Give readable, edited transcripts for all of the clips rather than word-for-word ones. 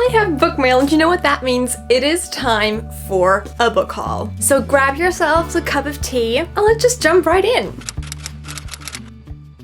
I have book mail, and you know what that means? It is time for a book haul. So grab yourselves a cup of tea, and let's just jump right in.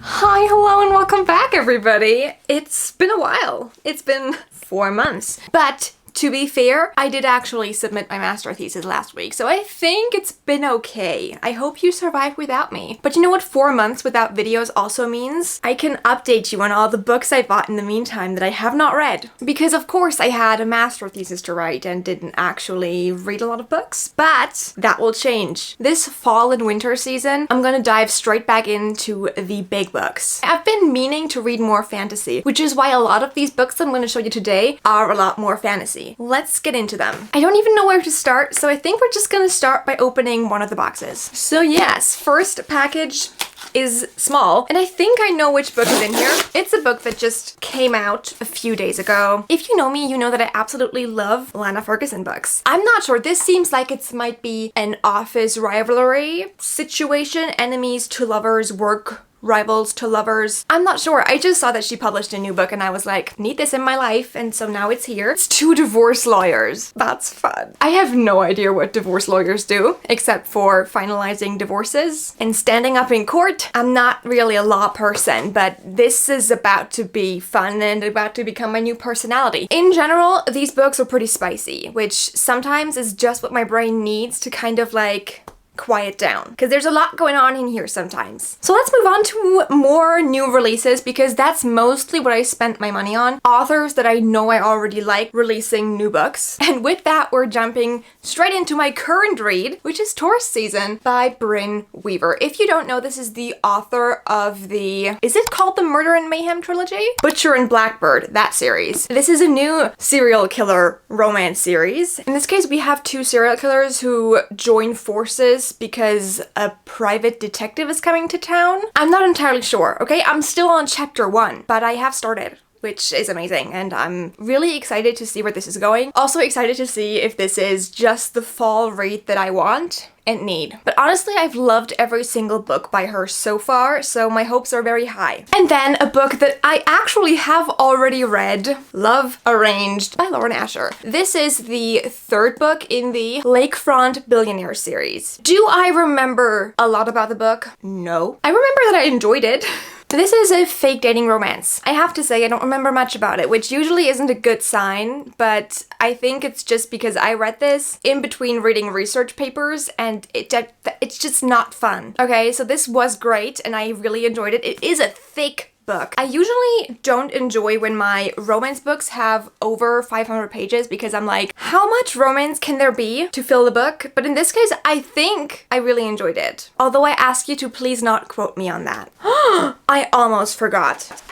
Hi, hello, and welcome back, everybody. It's been a while. It's been 4 months. But to be fair, I did actually submit my master thesis last week, so I think it's been okay. I hope you survived without me. But you know what 4 months without videos also means? I can update you on all the books I bought in the meantime that I have not read. Because of course I had a master thesis to write and didn't actually read a lot of books. But that will change. This fall and winter season, I'm gonna dive straight back into the big books. I've been meaning to read more fantasy, which is why a lot of these books I'm gonna show you today are a lot more fantasy. Let's get into them. I don't even know where to start, so I think we're just gonna start by opening one of the boxes. So yes, first package is small, and I think I know which book is in here. It's a book that just came out a few days ago. If you know me, you know that I absolutely love Lana Ferguson books. I'm not sure, this seems like it might be an office rivalry situation, enemies to lovers, work rivals to lovers. I'm not sure. I just saw that she published a new book and I was like, need this in my life, and so now it's here. It's 2 divorce lawyers. That's fun. I have no idea what divorce lawyers do, except for finalizing divorces and standing up in court. I'm not really a law person, but this is about to be fun and about to become my new personality. In general, these books are pretty spicy, which sometimes is just what my brain needs to kind of like quiet down, because there's a lot going on in here sometimes. So let's move on to more new releases, because that's mostly what I spent my money on. Authors that I know I already like releasing new books. And with that, we're jumping straight into my current read, which is Taurus Season by Brynne Weaver. If you don't know, this is the author of the, is it called the Murder and Mayhem trilogy? Butcher and Blackbird, that series. This is a new serial killer romance series. In this case, we have 2 serial killers who join forces because a private detective is coming to town. I'm not entirely sure, okay? I'm still on chapter 1, but I have started, which is amazing, and I'm really excited to see where this is going. Also excited to see if this is just the fall read that I want and need. But honestly, I've loved every single book by her so far, so my hopes are very high. And then a book that I actually have already read, Love Arranged by Lauren Asher. This is the 3rd book in the Lakefront Billionaire series. Do I remember a lot about the book? No. I remember that I enjoyed it. This is a fake dating romance. I have to say I don't remember much about it, which usually isn't a good sign, but I think it's just because I read this in between reading research papers and it's just not fun. Okay, so this was great and I really enjoyed it. It is a thick book. I usually don't enjoy when my romance books have over 500 pages because I'm like, how much romance can there be to fill the book? But in this case, I think I really enjoyed it. Although I ask you to please not quote me on that. I almost forgot.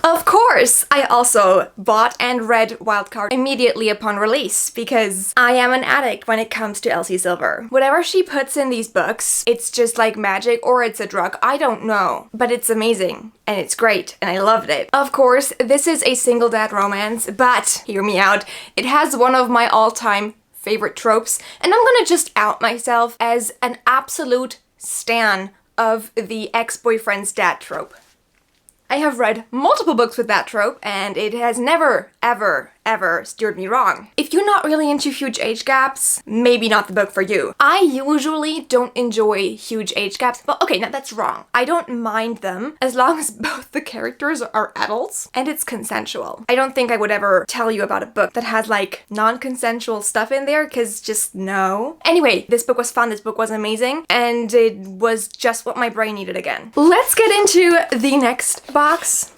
Of course, I also bought and read Wildcard immediately upon release because I am an addict when it comes to Elsie Silver. Whatever she puts in these books, it's just like magic or it's a drug, I don't know. But it's amazing and it's great and I loved it. Of course, this is a single dad romance, but hear me out, it has one of my all-time favorite tropes, and I'm gonna just out myself as an absolute stan of the ex-boyfriend's dad trope. I have read multiple books with that trope, and it has never, ever steered me wrong. If you're not really into huge age gaps, maybe not the book for you. I usually don't enjoy huge age gaps. Well, okay, now that's wrong. I don't mind them as long as both the characters are adults and it's consensual. I don't think I would ever tell you about a book that has like non-consensual stuff in there, because just no. Anyway, this book was fun, this book was amazing, and it was just what my brain needed again. Let's get into the next box.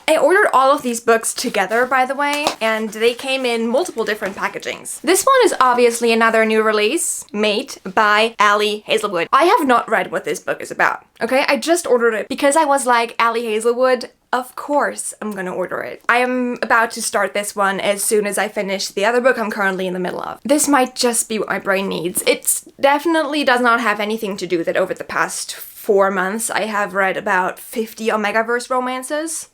I ordered all of these books together, by the way, and they came in multiple different packagings. This one is obviously another new release, Mate by Ali Hazelwood. I have not read what this book is about, okay? I just ordered it because I was like, Ali Hazelwood, of course I'm gonna order it. I am about to start this one as soon as I finish the other book I'm currently in the middle of. This might just be what my brain needs. It definitely does not have anything to do that over the past 4 months I have read about 50 Omegaverse romances.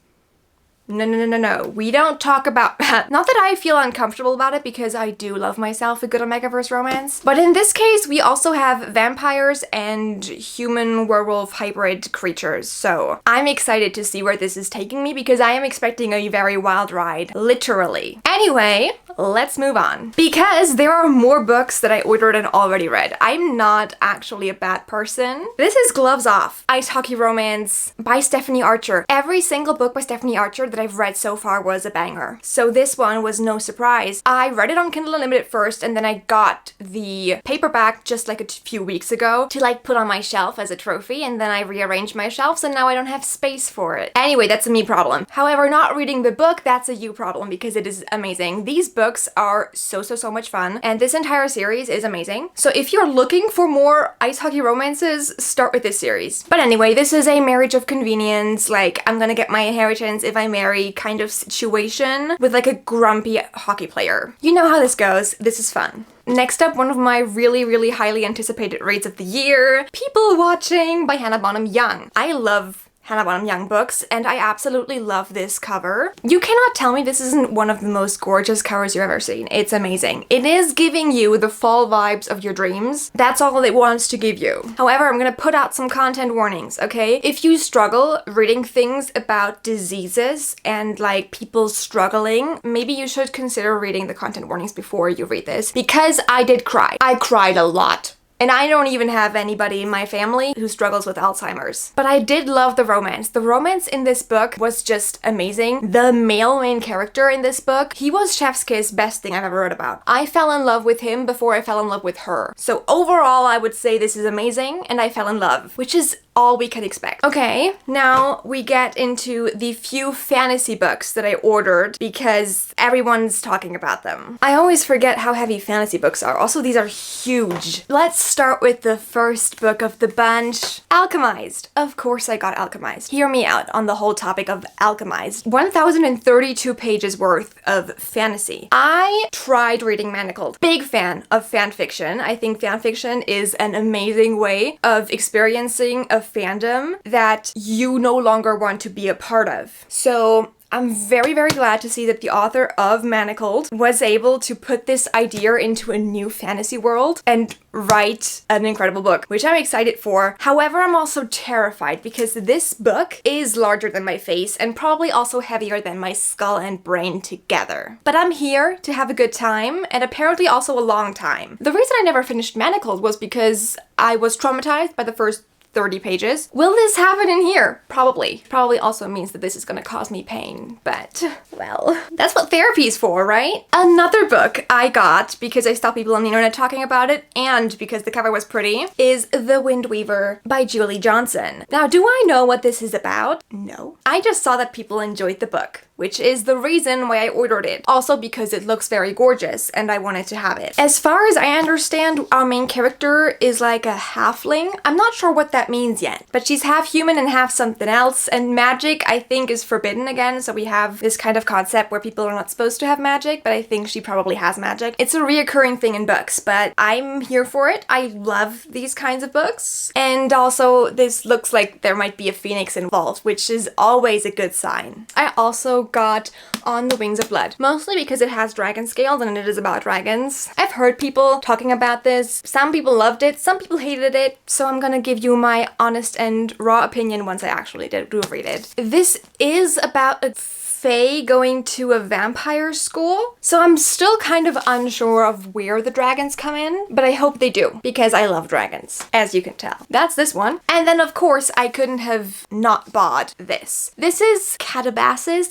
No. We don't talk about that. Not that I feel uncomfortable about it because I do love myself a good Omegaverse romance. But in this case, we also have vampires and human werewolf hybrid creatures. So I'm excited to see where this is taking me because I am expecting a very wild ride, literally. Anyway, let's move on. Because there are more books that I ordered and already read. I'm not actually a bad person. This is Gloves Off, Ice Hockey Romance by Stephanie Archer. Every single book by Stephanie Archer that I've read so far was a banger. So this one was no surprise. I read it on Kindle Unlimited first and then I got the paperback just like a few weeks ago to like put on my shelf as a trophy, and then I rearranged my shelves and now I don't have space for it. Anyway, that's a me problem. However, not reading the book, that's a you problem because it is amazing. These books are so much fun and this entire series is amazing. So if you're looking for more ice hockey romances, start with this series. But anyway, this is a marriage of convenience, like I'm gonna get my inheritance if I marry kind of situation with like a grumpy hockey player. You know how this goes. This is fun. Next up, one of my really highly anticipated reads of the year, People Watching by Hannah Bonham Young. I love Hannah Bonham Young books, and I absolutely love this cover. You cannot tell me this isn't one of the most gorgeous covers you've ever seen. It's amazing. It is giving you the fall vibes of your dreams. That's all it wants to give you. However, I'm gonna put out some content warnings, okay? If you struggle reading things about diseases and like people struggling, maybe you should consider reading the content warnings before you read this, because I did cry. I cried a lot. And I don't even have anybody in my family who struggles with Alzheimer's. But I did love the romance. The romance in this book was just amazing. The male main character in this book, he was chef's kiss, best thing I've ever read about. I fell in love with him before I fell in love with her. So overall, I would say this is amazing and I fell in love, which is all we can expect. Okay, now we get into the few fantasy books that I ordered because everyone's talking about them. I always forget how heavy fantasy books are. Also, these are huge. Let's start with the first book of the bunch, Alchemized. Of course I got Alchemized. Hear me out on the whole topic of Alchemized. 1,032 pages worth of fantasy. I tried reading Manacled. Big fan of fan fiction. I think fan fiction is an amazing way of experiencing a fandom that you no longer want to be a part of. So I'm very glad to see that the author of Manacled was able to put this idea into a new fantasy world and write an incredible book, which I'm excited for. However, I'm also terrified because this book is larger than my face and probably also heavier than my skull and brain together. But I'm here to have a good time and apparently also a long time. The reason I never finished Manacled was because I was traumatized by the first 30 pages. Will this happen in here? Probably. Probably also means that this is gonna cause me pain, but well, that's what therapy is for, right? Another book I got because I saw people on the internet talking about it and because the cover was pretty is The Wind Weaver by Julie Johnson. Now, do I know what this is about? No. I just saw that people enjoyed the book, which is the reason why I ordered it. Also because it looks very gorgeous and I wanted to have it. As far as I understand, our main character is like a halfling. I'm not sure what that means yet, but she's half human and half something else, and magic I think is forbidden again, so we have this kind of concept where people are not supposed to have magic, but I think she probably has magic. It's a reoccurring thing in books, but I'm here for it. I love these kinds of books. And also this looks like there might be a phoenix involved, which is always a good sign. I also got On the Wings of Blood, mostly because it has dragon scales and it is about dragons. I've heard people talking about this. Some people loved it, some people hated it, so I'm gonna give you my honest and raw opinion once I actually do read it. This is about a fae going to a vampire school, so I'm still kind of unsure of where the dragons come in, but I hope they do, because I love dragons, as you can tell. That's this one. And then of course I couldn't have not bought this. This is Catabasis?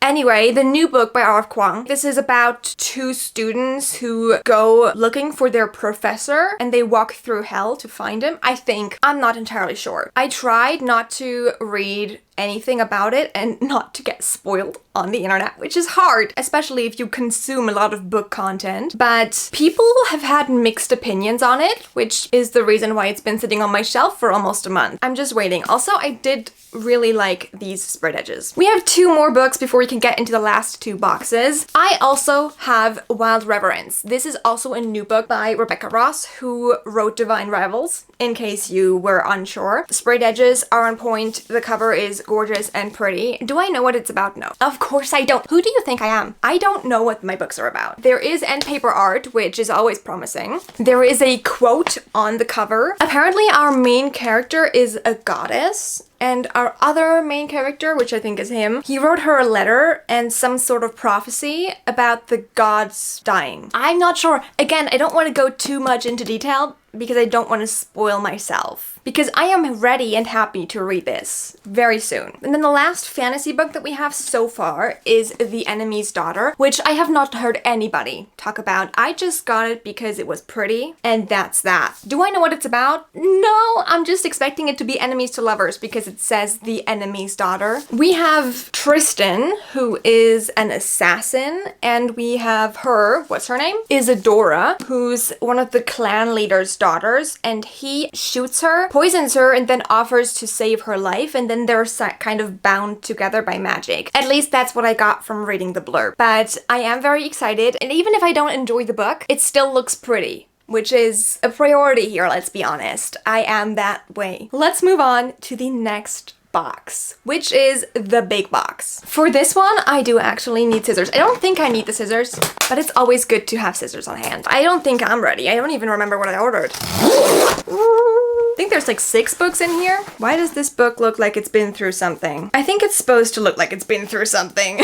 Anyway, the new book by R.F. Kuang. This is about two students who go looking for their professor and they walk through hell to find him. I think. I'm not entirely sure. I tried not to read anything about it and not to get spoiled on the internet, which is hard, especially if you consume a lot of book content. But people have had mixed opinions on it, which is the reason why it's been sitting on my shelf for almost a month. I'm just waiting. Also, I did really like these spread edges. We have 2 more books before we can get into the last 2 boxes. I also have Wild Reverence. This is also a new book by Rebecca Ross, who wrote Divine Rivals, in case you were unsure. Sprayed edges are on point, the cover is gorgeous and pretty. Do I know what it's about? No. Of course I don't. Who do you think I am? I don't know what my books are about. There is end paper art, which is always promising. There is a quote on the cover. Apparently our main character is a goddess, and our other main character, which I think is him, he wrote her a letter and some sort of prophecy about the gods dying. I'm not sure. Again, I don't want to go too much into detail because I don't want to spoil myself. Because I am ready and happy to read this very soon. And then the last fantasy book that we have so far is The Enemy's Daughter, which I have not heard anybody talk about. I just got it because it was pretty, and that's that. Do I know what it's about? No, I'm just expecting it to be enemies to lovers because it says The Enemy's Daughter. We have Tristan, who is an assassin, and we have her, what's her name? Isadora, who's one of the clan leader's daughters, and he shoots her, poisons her, and then offers to save her life, and then they're kind of bound together by magic. At least that's what I got from reading the blurb. But I am very excited, and even if I don't enjoy the book, it still looks pretty, which is a priority here, let's be honest. I am that way. Let's move on to the next box, which is the big box. For this one, I do actually need scissors. I don't think I need the scissors, but it's always good to have scissors on hand. I don't think I'm ready. I don't even remember what I ordered. I think there's like 6 books in here. Why does this book look like it's been through something? I think it's supposed to look like it's been through something.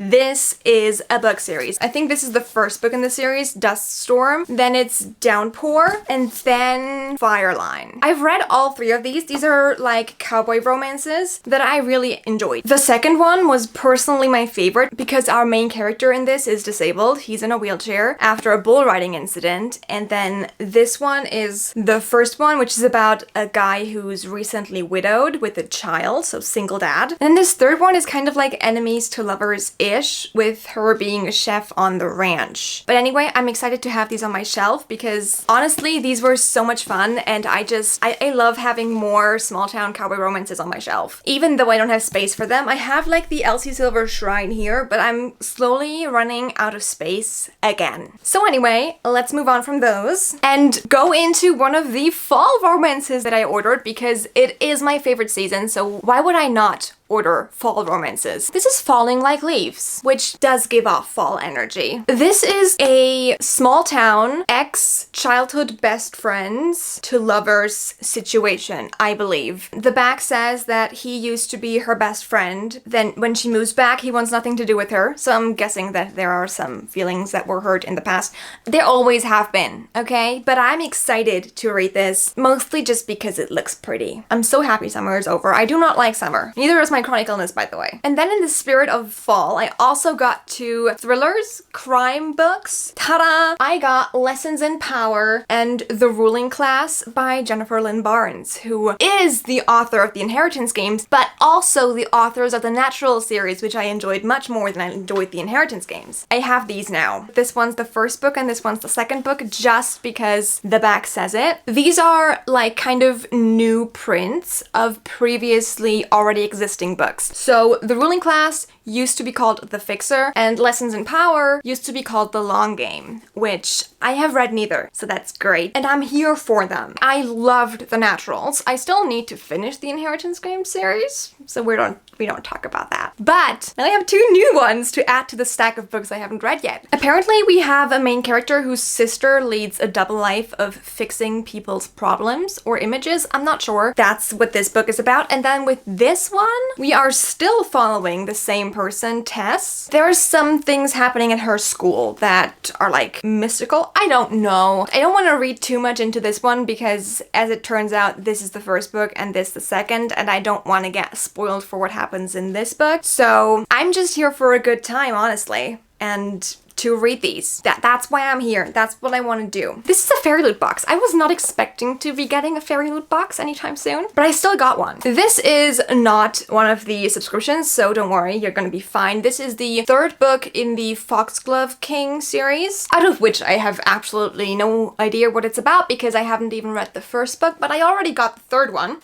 This is a book series. I think this is the first book in the series, Dust Storm. Then it's Downpour, and then Fireline. I've read all 3 of these. These are like cowboy romances that I really enjoyed. The second one was personally my favorite because our main character in this is disabled. He's in a wheelchair after a bull riding incident. And then this one is the first one, which is about a guy who's recently widowed with a child, so single dad. And this third one is kind of like enemies to lovers-ish, with her being a chef on the ranch. But anyway, I'm excited to have these on my shelf because honestly, these were so much fun, and I love having more small town cowboy romances on my shelf. Even though I don't have space for them, I have like the Elsie Silver Shrine here, but I'm slowly running out of space again. So anyway, let's move on from those and go into one of the fall romances that I ordered because it is my favorite season, so why would I not order fall romances? This is Falling Like Leaves, which does give off fall energy. This is a small town ex-childhood best friends to lovers situation, I believe. The back says that he used to be her best friend. Then when she moves back, he wants nothing to do with her. So I'm guessing that there are some feelings that were hurt in the past. There always have been, okay? But I'm excited to read this, mostly just because it looks pretty. I'm so happy summer is over. I do not like summer. Neither is my chronic illness, by the way. And then in the spirit of fall, I also got 2 thrillers, crime books. Ta-da! I got Lessons in Power and The Ruling Class by Jennifer Lynn Barnes, who is the author of the Inheritance Games, but also the authors of the Natural series, which I enjoyed much more than I enjoyed the Inheritance Games. I have these now. This one's the first book and this one's the second book, just because the back says it. These are like kind of new prints of previously already existing books. So The Ruling Class used to be called The Fixer, and Lessons in Power used to be called The Long Game, which I have read neither, so that's great. And I'm here for them. I loved the Naturals. I still need to finish the Inheritance Game series, so we don't talk about that. But I have 2 new ones to add to the stack of books I haven't read yet. Apparently we have a main character whose sister leads a double life of fixing people's problems or images. I'm not sure. That's what this book is about. And then with this one, we are still following the same person, Tess. There are some things happening at her school that are like mystical. I don't know. I don't want to read too much into this one because as it turns out, this is the first book and this the second, and I don't want to get spoiled for what happens in this book. So I'm just here for a good time, honestly, and to read these. That's why I'm here. That's what I want to do. This is a fairy loot box. I was not expecting to be getting a fairy loot box anytime soon, but I still got one. This is not one of the subscriptions, so don't worry, you're gonna be fine. This is the 3rd book in the Foxglove King series, out of which I have absolutely no idea what it's about because I haven't even read the first book, but I already got the 3rd one.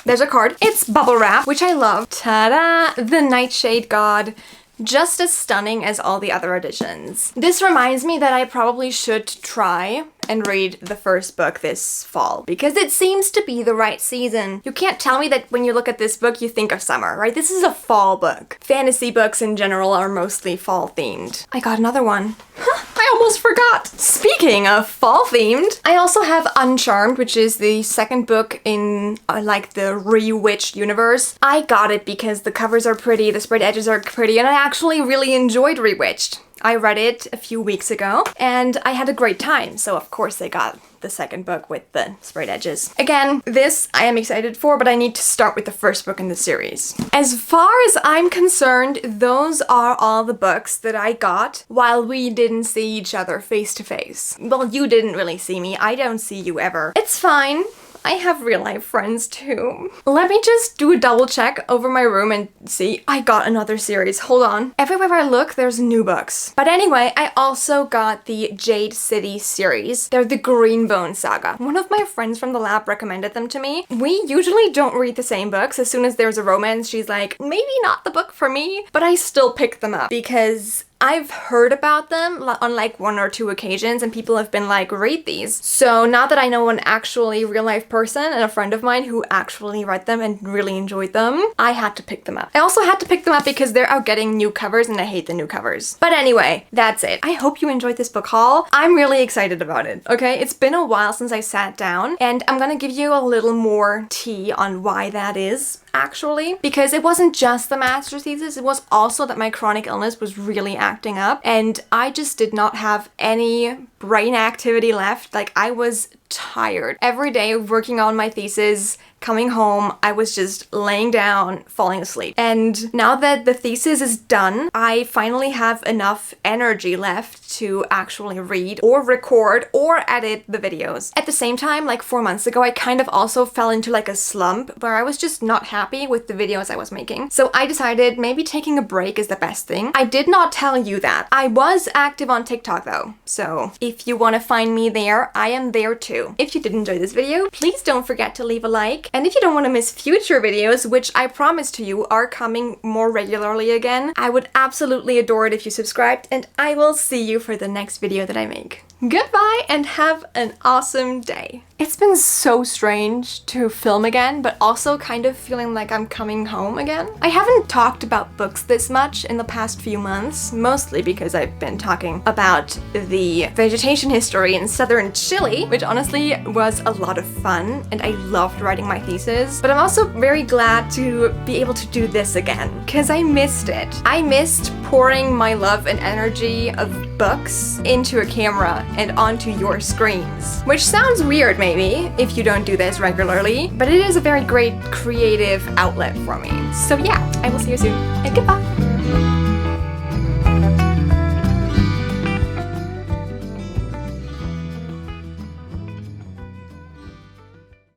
There's a card. It's bubble wrap, which I love. Ta-da! The Nightshade God. Just as stunning as all the other editions. This reminds me that I probably should try and read the first book this fall because it seems to be the right season. You can't tell me that when you look at this book you think of summer, right? This is a fall book. Fantasy books in general are mostly fall themed. I got another one. I almost forgot. Speaking of fall themed, I also have Uncharmed, which is the second book in like the Rewitched universe. I got it because the covers are pretty, the spread edges are pretty, and I actually really enjoyed Rewitched. I read it a few weeks ago and I had a great time, so of course I got the second book with the sprayed edges. Again, this I am excited for, but I need to start with the first book in the series. As far as I'm concerned, those are all the books that I got while we didn't see each other face to face. Well, you didn't really see me. I don't see you ever. It's fine. I have real life friends too. Let me just do a double check over my room and see. I got another series. Hold on. Everywhere I look, there's new books. But anyway, I also got the Jade City series. They're the Greenbone saga. One of my friends from the lab recommended them to me. We usually don't read the same books. As soon as there's a romance, she's like, maybe not the book for me, but I still pick them up because I've heard about them on like 1 or 2 occasions and people have been like, read these. So now that I know an actually real life person and a friend of mine who actually read them and really enjoyed them, I had to pick them up. I also had to pick them up because they're out getting new covers and I hate the new covers. But anyway, that's it. I hope you enjoyed this book haul. I'm really excited about it, okay? It's been a while since I sat down and I'm gonna give you a little more tea on why that is, actually, because it wasn't just the master's thesis, it was also that my chronic illness was really acting up and I just did not have any brain activity left. Like, I was tired. Every day working on my thesis, coming home, I was just laying down, falling asleep. And now that the thesis is done, I finally have enough energy left to actually read or record or edit the videos. At the same time, like 4 months ago, I kind of also fell into like a slump where I was just not happy with the videos I was making. So I decided maybe taking a break is the best thing. I did not tell you that. I was active on TikTok though. So if you want to find me there, I am there too. If you did enjoy this video, please don't forget to leave a like. And if you don't want to miss future videos, which I promise to you are coming more regularly again, I would absolutely adore it if you subscribed, and I will see you for the next video that I make. Goodbye and have an awesome day. It's been so strange to film again, but also kind of feeling like I'm coming home again. I haven't talked about books this much in the past few months, mostly because I've been talking about the vegetation history in southern Chile, which honestly was a lot of fun, and I loved writing my thesis. But I'm also very glad to be able to do this again, because I missed it. I missed pouring my love and energy of books into a camera and onto your screens. Which sounds weird maybe, if you don't do this regularly, but it is a very great creative outlet for me. So yeah, I will see you soon, and goodbye!